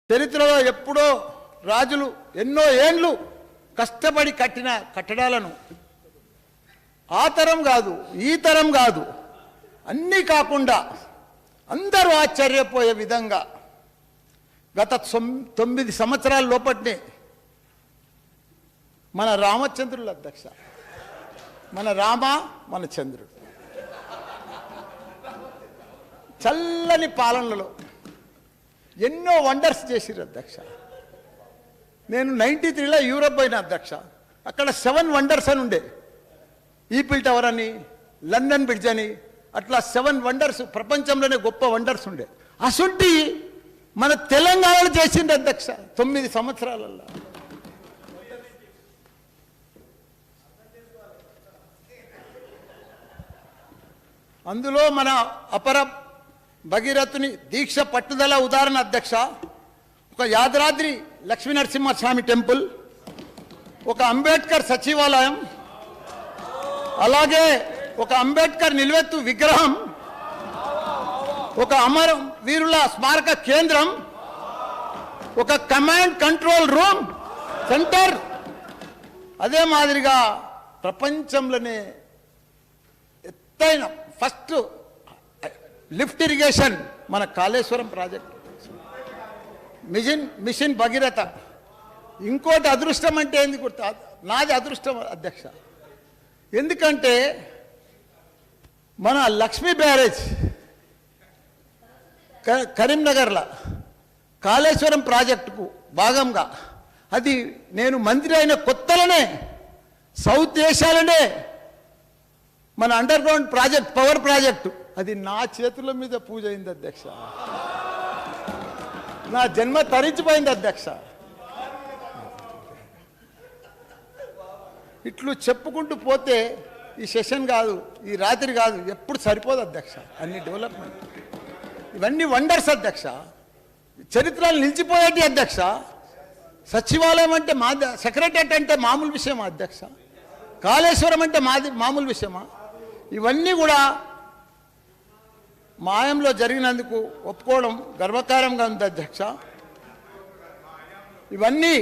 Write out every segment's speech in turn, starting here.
చరిత్రలో ఎప్పుడో రాజులు ఎన్నో ఏండ్లు కష్టపడి కట్టిన కట్టడాలను ఆ తరం కాదు ఈ తరం కాదు అన్నీ కాకుండా అందరూ ఆశ్చర్యపోయే విధంగా గత 9 సంవత్సరాల లోపట్నే మన రామచంద్రుల అధ్యక్ష మన రామ మన చంద్రుడు చల్లని పాలనలో ఎన్నో వండర్స్ చేసిరు అధ్యక్ష. నేను 93లో యూరోప్ పోయిన అధ్యక్ష. అక్కడ 7 వండర్స్ అని ఉండే, ఈఫిల్ టవర్ అని, లండన్ బ్రిడ్జ్ అని, అట్లా 7 వండర్స్ ప్రపంచంలోనే గొప్ప వండర్స్ ఉండే. అసుంటి మన తెలంగాణలో చేసిండు అధ్యక్ష 9 సంవత్సరాలలో. అందులో మన అపర భగీరథుని దీక్ష పట్టుదల ఉదాహరణ అధ్యక్ష. ఒక యాదాద్రి లక్ష్మీనరసింహస్వామి టెంపుల్, ఒక అంబేద్కర్ సచివాలయం, అలాగే ఒక అంబేద్కర్ నిలువెత్తు విగ్రహం, ఒక అమర వీరుల స్మారక కేంద్రం, ఒక కమాండ్ కంట్రోల్ రూమ్ సెంటర్, అదే మాదిరిగా ప్రపంచంలోనే ఎత్తైన ఫస్ట్ లిఫ్ట్ ఇరిగేషన్ మన కాళేశ్వరం ప్రాజెక్ట్, మిషన్ భగీరథ. ఇంకోటి అదృష్టం అంటే ఏంది గుర్తు, నాది అదృష్టం అధ్యక్ష. ఎందుకంటే మన లక్ష్మీ బ్యారేజ్ కరీంనగర్లో కాళేశ్వరం ప్రాజెక్టుకు భాగంగా, అది నేను మంత్రి అయిన కొత్తలోనే సౌత్ ఏషియాలోనే మన under ground project, power project, అది నా చేతుల మీద పూజ అయింది అధ్యక్ష. నా జన్మ తరించిపోయింది అధ్యక్ష. ఇట్లు చెప్పుకుంటూ పోతే ఈ సెషన్ కాదు, ఈ రాత్రి కాదు, ఎప్పుడు సరిపోదు అధ్యక్ష. అన్ని డెవలప్మెంట్, ఇవన్నీ వండర్స్ అధ్యక్ష. చరిత్రలు నిలిచిపోయేటి అధ్యక్ష. సచివాలయం అంటే సెక్రటరియట్ అంటే మామూలు విషయమా అధ్యక్ష? కాళేశ్వరం అంటే మామూలు విషయమా? ఇవన్నీ కూడా మాయంలో జరిగినందుకు ఒప్పుకోవడం గర్వకారంగా ఉంది అధ్యక్ష. ఇవన్నీ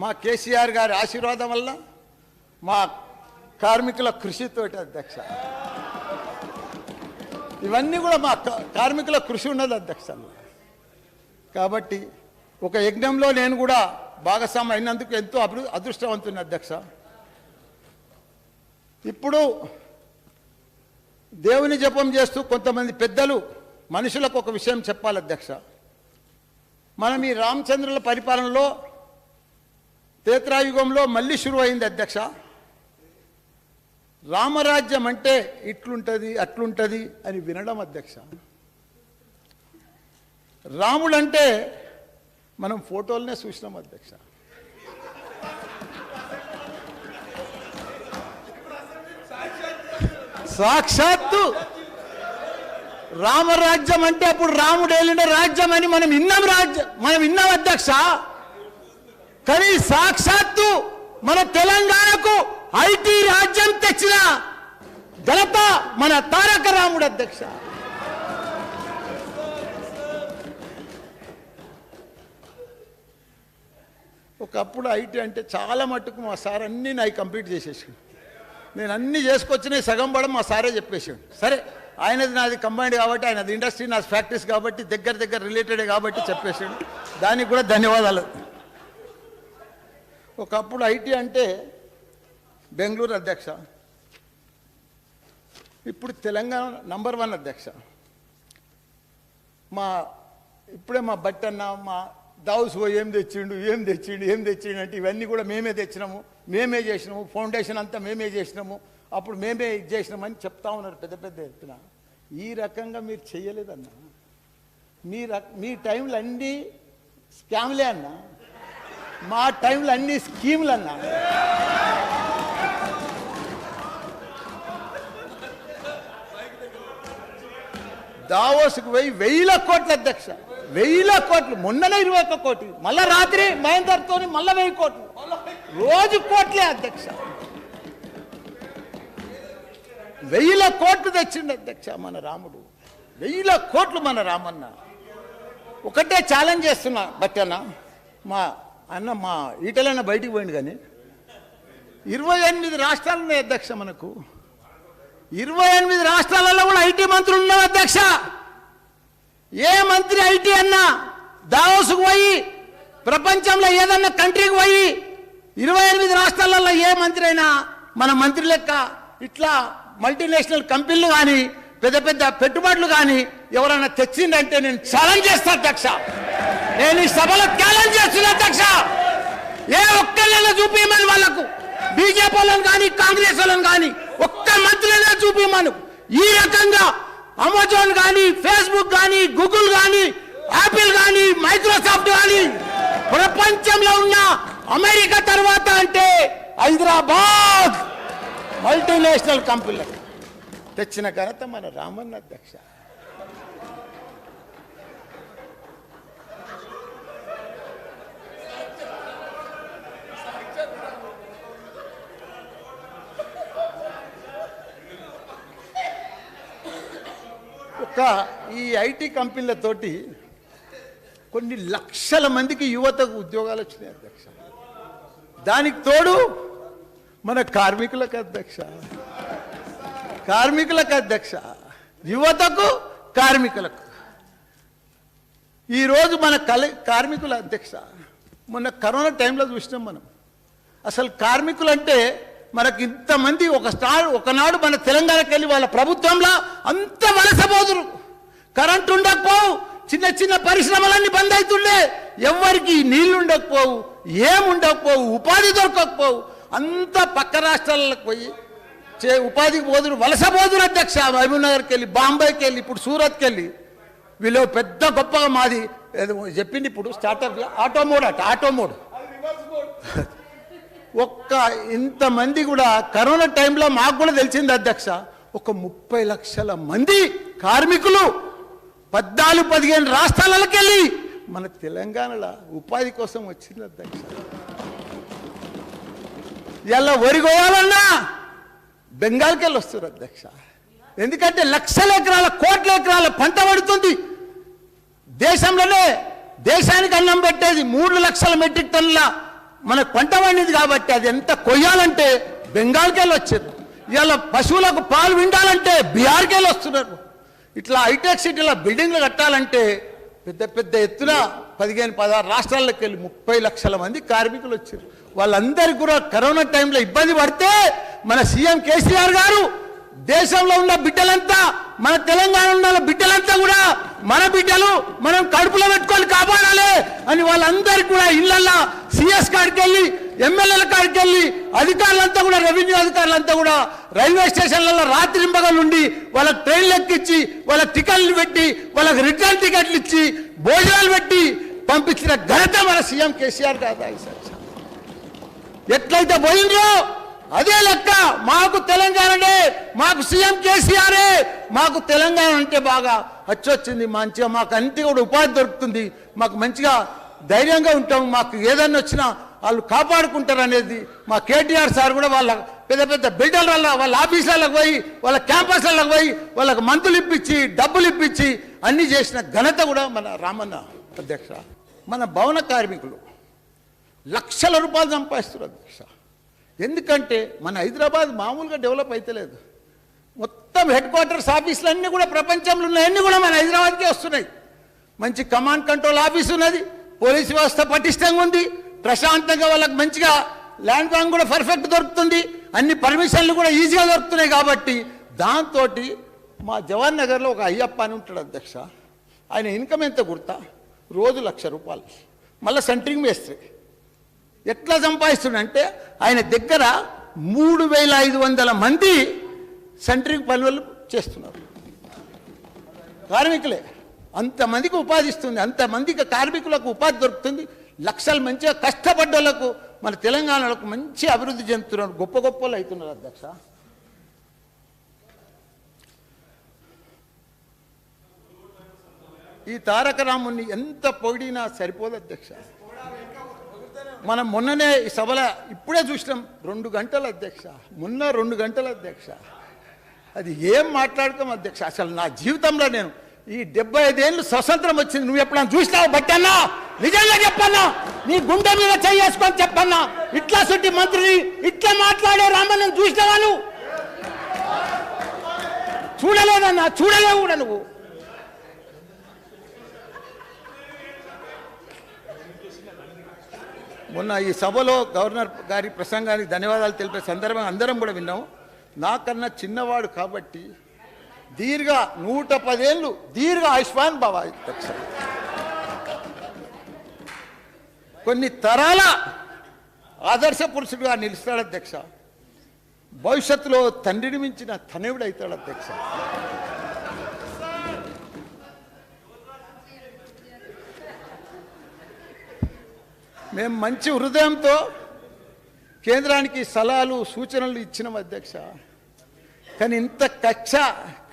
మా కేసీఆర్ గారి ఆశీర్వాదం వల్ల, మా కార్మికుల కృషితోటి అధ్యక్ష. ఇవన్నీ కూడా మా కార్మికుల కృషి ఉన్నది అధ్యక్ష. కాబట్టి ఒక యజ్ఞంలో నేను కూడా భాగస్వామి అయినందుకు ఎంతో అదృష్టవంతుని అధ్యక్ష. ఇప్పుడు దేవుని జపం చేస్తూ కొంతమంది పెద్దలు మనుషులకు ఒక విషయం చెప్పాలి అధ్యక్ష. మనం ఈ రామచంద్రుల పరిపాలనలో త్రేతాయుగంలో మళ్ళీ షురు అయింది అధ్యక్ష. రామరాజ్యం అంటే ఇట్లుంటుంది అట్లుంటుంది అని వినడం అధ్యక్ష. రాముడు అంటే మనం ఫోటోలనే చూసినాం అధ్యక్ష. సాక్షాత్తు రామరాజ్యం అంటే అప్పుడు రాముడు వెళ్ళిన రాజ్యం అని మనం విన్నాం అధ్యక్ష. కానీ సాక్షాత్తు మన తెలంగాణకు ఐటీ రాజ్యం తెచ్చిన ఘనత మన తారక రాముడు అధ్యక్ష. ఒకప్పుడు ఐటీ అంటే చాలా మట్టుకు మా సార్ అన్నీ నాకు కంప్లీట్ చేసేసాడు. నేను అన్నీ చేసుకొచ్చినాయి సగం పడం మా సారే చెప్పేసాడు. సరే, ఆయనది నాది కంబైండ్ కాబట్టి, ఆయనది ఇండస్ట్రీ నాది ఫ్యాక్టరీస్ కాబట్టి, దగ్గర రిలేటెడ్ కాబట్టి చెప్పేసాడు. దానికి కూడా ధన్యవాదాలు. ఒకప్పుడు ఐటీ అంటే బెంగళూరు అధ్యక్ష, ఇప్పుడు తెలంగాణ నంబర్ 1 అధ్యక్ష. ఇప్పుడే మా బట్టన్న మా దావుస్ ఏం తెచ్చిండు అంటే ఇవన్నీ కూడా మేమే తెచ్చినాము, మేమే చేసినాము, ఫౌండేషన్ అంతా మేమే చేసినాము, అప్పుడు మేమే ఇది చేసినామని చెప్తా ఉన్నారు పెద్ద ఎత్తున. ఈ రకంగా మీరు చెయ్యలేదన్న. మీ టైంలో అన్నీ స్కామ్లే అన్న, మా టైంలో అన్ని స్కీములు అన్నా. దావోస్కు పోయి 1000 కోట్ల అధ్యక్ష, 1000 కోట్లు. మొన్ననే 21 కోటి, మళ్ళా రాత్రి మహేందర్తో మళ్ళా 1000 కోట్లు, రోజు కోట్లే అధ్యక్ష. 1000 కోట్లు తెచ్చిండు అధ్యక్ష మన రాముడు, 1000 కోట్లు మన రామన్న. ఒకటే ఛాలెంజ్ చేస్తున్నా బట్టన్న, మా అన్న మా ఈటలన్న బయటికి పోయింది కానీ 28 రాష్ట్రాలు ఉన్నాయి అధ్యక్ష. మనకు 28 రాష్ట్రాలలో కూడా ఐటీ మంత్రులు ఉన్నారు అధ్యక్ష. ఏ మంత్రి ఐటీ అన్నా దావోసుకు పోయి ప్రపంచంలో ఏదన్నా కంట్రీకి పోయి 28 రాష్ట్రాలలో ఏ మంత్రి అయినా మన మంత్రి లెక్క ఇట్లా మల్టీనేషనల్ కంపెనీలు కానీ పెద్ద పెద్ద పెట్టుబడులు కానీ ఎవరైనా తెచ్చిందంటే నేను ఛాలెంజ్ చేస్తాను అధ్యక్ష. నేను ఈ సభలో ఛాలెంజ్ చేస్తున్నా అధ్యక్ష. ఏ ఒక్కళ్ళైనా చూపించమని వాళ్ళకు, బీజేపీ వాళ్ళని కానీ కాంగ్రెస్ వాళ్ళని కానీ ఒక్క మంత్రులైనా చూపించమను. ఈ రకంగా అమెజాన్ కానీ ఫేస్బుక్ కానీ గూగుల్ కానీ యాపిల్ కానీ మైక్రోసాఫ్ట్ కానీ ప్రపంచంలో ఉన్న అమెరికా తర్వాత అంటే హైదరాబాద్ మల్టీనేషనల్ కంపెనీలకు తెచ్చిన ఘనత మన రామన్న అధ్యక్ష. ఒక ఈ ఐటీ కంపెనీలతోటి కొన్ని లక్షల మందికి యువతకు ఉద్యోగాలు వచ్చినాయి అధ్యక్ష. దానికి తోడు మన కార్మికులకు అధ్యక్ష, యువతకు కార్మికులకు. ఈరోజు మన కార్మికుల అధ్యక్ష, మొన్న కరోనా టైంలో చూసినాం మనం. అసలు కార్మికులు అంటే మనకి ఇంతమంది ఒకనాడు మన తెలంగాణకి వెళ్ళి వాళ్ళ ప్రభుత్వంలో అంత వలసపోదురు. కరెంటు ఉండకపోవు, చిన్న చిన్న పరిశ్రమలన్నీ బంద్ అవుతుండే, ఎవరికి నీళ్లు ఉండకపోవు, ఏముండకపోవు, ఉపాధి దొరకకపోవు. అంత పక్క రాష్ట్రాలకు పోయి ఉపాధికి పోదురు, వలసపోదురు అధ్యక్ష. మహబూబ్ నగర్కి వెళ్ళి, బాంబేకి వెళ్ళి, ఇప్పుడు సూరత్కి వెళ్ళి. వీళ్ళు పెద్ద గొప్పగా మాది చెప్పింది ఇప్పుడు స్టార్టప్ ఆటోమోడ్. ఒక్క ఇంతమంది కూడా కరోనా టైంలో మాకు కూడా తెలిసింది అధ్యక్ష. ఒక 30 లక్షల మంది కార్మికులు 14-15 రాష్ట్రాలకు వెళ్ళి మన తెలంగాణలో ఉపాధి కోసం వచ్చింది అధ్యక్ష. ఇలా వరిగోయాలన్నా బెంగాల్కి వెళ్ళి వస్తారు అధ్యక్ష. ఎందుకంటే లక్షల ఎకరాల, కోట్ల ఎకరాల పంట పడుతుంది. దేశంలోనే దేశానికి అన్నం పెట్టేది 3 లక్షల మెట్రిక్ టన్నుల మనకు పంట పండింది కాబట్టి అది ఎంత కొయ్యాలంటే బెంగాల్కి వెళ్ళి వచ్చారు. ఇలా పశువులకు పాలు విండాలంటే బీహార్కి వెళ్ళి వస్తున్నారు. ఇట్లా హైటెక్ సిటీలో బిల్డింగ్లు కట్టాలంటే పెద్ద పెద్ద ఎత్తున 15-16 రాష్ట్రాలకు వెళ్ళి 30 లక్షల మంది కార్మికులు వచ్చారు. వాళ్ళందరికీ కూడా కరోనా టైంలో ఇబ్బంది పడితే మన సీఎం కేసీఆర్ గారు దేశంలో ఉన్న బిడ్డలంతా, మన తెలంగాణ ఉన్న బిడ్డలంతా కూడా మన బిడ్డలు మనం కడుపులో పెట్టుకొని కాపాడాలి అని వాళ్ళందరికీ కూడా ఇళ్లల్లో సిఎస్ కాడికి వెళ్ళి, ఎమ్మెల్యేల కాడికి వెళ్ళి, అధికారులంతా కూడా, రెవెన్యూ అధికారులంతా కూడా రైల్వే స్టేషన్లలో రాత్రింబగలు ఉండి వాళ్ళకి ట్రైన్లు ఎక్కించి, వాళ్ళకి టికెట్లు పెట్టి, వాళ్ళకి రిటర్న్ టికెట్లు ఇచ్చి, భోజనాలు పెట్టి పంపించిన ఘనత మన సీఎం కేసీఆర్ కాదా? ఎట్లయితే పోయిందో అదే లెక్క మాకు తెలంగాణనే, మాకు సీఎం కేసీఆరే. మాకు తెలంగాణ అంటే బాగా వచ్చింది, మంచిగా మాకు అన్నిటి కూడా ఉపాధి దొరుకుతుంది, మాకు మంచిగా ధైర్యంగా ఉంటాం, మాకు ఏదన్నా వచ్చినా వాళ్ళు కాపాడుకుంటారు అనేది మా కేటీఆర్ సార్ కూడా వాళ్ళ పెద్ద పెద్ద బిల్డర్ల వాళ్ళ ఆఫీసులకు పోయి, వాళ్ళ క్యాంపస్లకు పోయి వాళ్ళకి మందులు ఇప్పించి, డబ్బులు ఇప్పించి అన్నీ చేసిన ఘనత కూడా మన రామన్న అధ్యక్ష. మన భవన కార్మికులు లక్షల రూపాయలు సంపాదిస్తారు అధ్యక్ష. ఎందుకంటే మన హైదరాబాద్ మామూలుగా డెవలప్ అయితలేదు. మొత్తం హెడ్ క్వార్టర్స్ ఆఫీసులన్నీ కూడా ప్రపంచంలో ఉన్నాయన్నీ కూడా మన హైదరాబాద్కే వస్తున్నాయి. మంచి కమాండ్ కంట్రోల్ ఆఫీస్ ఉన్నది, పోలీసు వ్యవస్థ పటిష్టంగా ఉంది, ప్రశాంతంగా వాళ్ళకి మంచిగా ల్యాండ్ బ్యాంక్ కూడా పర్ఫెక్ట్ దొరుకుతుంది, అన్ని పర్మిషన్లు కూడా ఈజీగా దొరుకుతున్నాయి. కాబట్టి దాంతో మా జవహర్ నగర్లో ఒక అయ్యప్ప అని ఉంటాడు అధ్యక్ష. ఆయన ఇన్కమ్ ఎంత గుర్తా? రోజు 1,00,000 రూపాయలు. మళ్ళీ సెంట్రింగ్ వేస్తే ఎట్లా సంపాదిస్తుండంటే ఆయన దగ్గర 3,500 మంది సెంట్రింగ్ పనులు చేస్తున్నారు, కార్మికులే. అంతమందికి ఉపాధి ఇస్తుంది, అంతమందికి కార్మికులకు ఉపాధి దొరుకుతుంది. లక్షలు మంచిగా కష్టపడ్డలకు మన తెలంగాణలకు మంచి అభివృద్ధి చెందుతున్నారు, గొప్ప గొప్పలు అవుతున్నారు అధ్యక్ష. ఈ తారక రాముని ఎంత పొగిడినా సరిపోదు అధ్యక్ష. మనం మొన్ననే ఈ సభలో ఇప్పుడే చూసినాం 2 గంటలు అధ్యక్ష, మొన్న 2 గంటలు అధ్యక్ష. అది ఏం మాట్లాడతాం అధ్యక్ష. అసలు నా జీవితంలో నేను ఈ 75 ఏళ్ళు స్వతంత్రం వచ్చింది, నువ్వు ఎప్పుడన్నా చూసినావు బట్టన్నా? నిజంగా చెప్పన్నా, నీ గుండె మీద చేసుకొని చెప్పన్నా, ఇట్లా సుట్టి మంత్రిని ఇట్లా మాట్లాడే రామన్నను చూసినావా నువ్వు? చూడలేదన్నా, చూడలేవు కూడా నువ్వు. మొన్న ఈ సభలో గవర్నర్ గారి ప్రసంగానికి ధన్యవాదాలు తెలిపే సందర్భంగా అందరం కూడా విన్నాం. నాకన్నా చిన్నవాడు కాబట్టి దీర్ఘ 110 ఏళ్ళు దీర్ఘ ఆయుష్మాన్ భవ అధ్యక్ష. కొన్ని తరాల ఆదర్శ పురుషుడుగా నిలుస్తాడు అధ్యక్ష. భవిష్యత్తులో తండ్రిని మించిన తనయుడు అవుతాడు అధ్యక్ష. మేము మంచి హృదయంతో కేంద్రానికి సలహాలు సూచనలు ఇచ్చినాం అధ్యక్ష. కానీ ఇంత కక్ష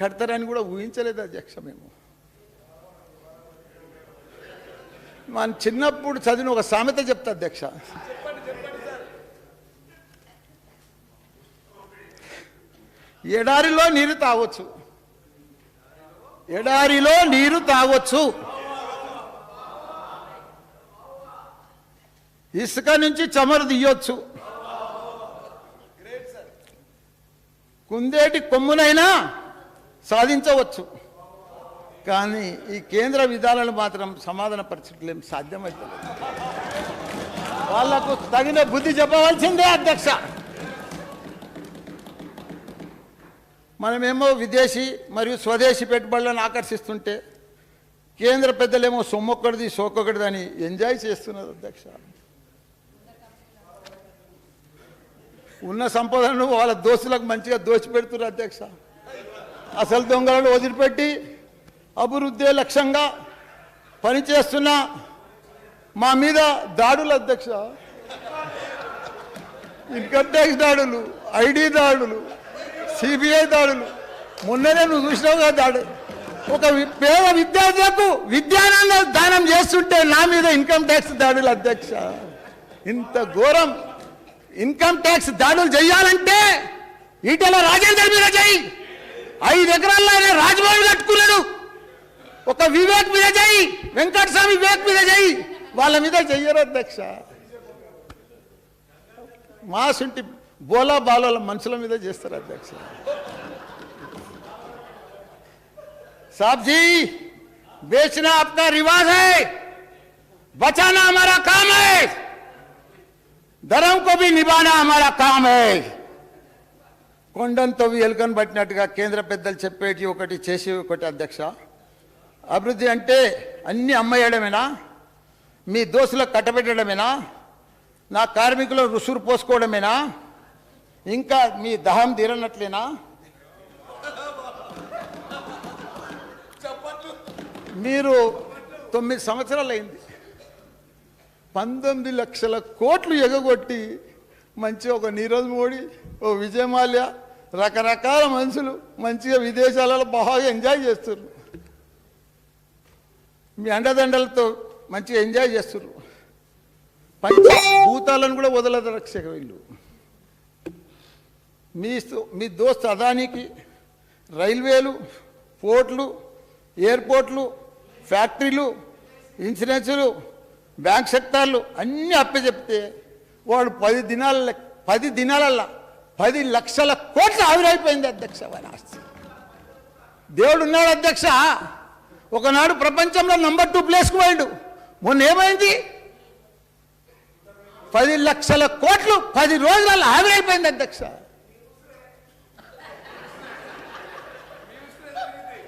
కడతారని కూడా ఊహించలేదు అధ్యక్ష. మేము మన చిన్నప్పుడు చదివిన ఒక సామెత చెప్తా అధ్యక్ష. ఎడారిలో నీరు తాగొచ్చు, ఎడారిలో నీరు తాగొచ్చు, ఇసుక నుంచి చమరు తీయొచ్చు, కుందేటి కొమ్మునైనా సాధించవచ్చు. కానీ ఈ కేంద్ర విధానాలు మాత్రం సమాధాన పరిస్థితులు సాధ్యమవుతుంది. వాళ్లకు తగిన బుద్ధి చెప్పవలసిందే అధ్యక్ష. మనమేమో విదేశీ మరియు స్వదేశీ పెట్టుబడులను ఆకర్షిస్తుంటే కేంద్ర పెద్దలేమో సొమ్మొక్కడిది సోకొకటిది అని ఎంజాయ్ చేస్తున్నారు అధ్యక్ష. ఉన్న సంపదను వాళ్ళ దోస్తులకు మంచిగా దోచిపెడుతున్నారు అధ్యక్ష. అసలు దొంగలను వదిలిపెట్టి అభివృద్ధి లక్ష్యంగా పనిచేస్తున్న మా మీద దాడులు అధ్యక్ష. ఇన్కమ్ ట్యాక్స్ దాడులు, ఐడి దాడులు, సిబిఐ దాడులు. మొన్ననే నువ్వు చూసినావు కదా దాడు. ఒక పేద విద్యార్థులకు విద్యానంద దానం చేస్తుంటే నా మీద ఇన్కమ్ ట్యాక్స్ దాడులు అధ్యక్ష. ఇంత ఘోరం ఇన్కమ్ ట్యాక్స్ దాడులు చేయాలంటే ఈటెల రాజేందర్ మీద చేయి. 5 ఎకరాల్లో ఆయన రాజభవన్ కట్టుకున్నాడు. ఒక వివేక్ మీద చేయి, వెంకటస్వామి వివేక్ మీద చేయి, వాళ్ళ మీద చెయ్యరు అధ్యక్ష. మా సుంటి బోలా బాలోల మనుషుల మీద చేస్తారు అధ్యక్ష. साहब जी, बेचना अपना रिवाज है, बचाना हमारा काम है, धर्म को भी निभाना हमारा काम है. కొండంతో ఎలుకను పట్టినట్టుగా కేంద్ర పెద్దలు చెప్పేటి ఒకటి చేసి ఒకటి అధ్యక్ష. అభివృద్ధి అంటే అన్ని అమ్మేయడమేనా? మీ దోస్తులకు కట్టబెట్టడమేనా? నా కార్మికుల రుసురు పోసుకోవడమేనా? ఇంకా మీ దహం తీరనట్లేనా? మీరు 9 సంవత్సరాలు అయింది, 19 లక్షల కోట్లు ఎగగొట్టి మంచిగా ఒక నీరజ్ మోడీ, ఓ విజయ్ మాల్యా, రకరకాల మనుషులు మంచిగా విదేశాలలో బాగా ఎంజాయ్ చేస్తున్నారు. మీ అండదండలతో మంచిగా ఎంజాయ్ చేస్తున్నారు. పంచభూతాలను కూడా వదలదు రక్షక వీళ్ళు. మీ దోస్త్ అదానికి రైల్వేలు, పోర్ట్లు, ఎయిర్పోర్ట్లు, ఫ్యాక్టరీలు, ఇన్సూరెన్సులు, బ్యాంక్ సెక్టార్లు అన్నీ అప్పచెప్తే వాడు 10 దినాలల్లా 10 లక్షల కోట్లు ఆవిరైపోయింది అధ్యక్ష. వారి ఆస్తి. దేవుడు ఉన్నాడు అధ్యక్ష. ఒకనాడు ప్రపంచంలో నంబర్ 2 ప్లేస్కు పోయాడు. మొన్న ఏమైంది? 10 లక్షల కోట్లు 10 రోజులలో ఆవిరైపోయింది అధ్యక్ష.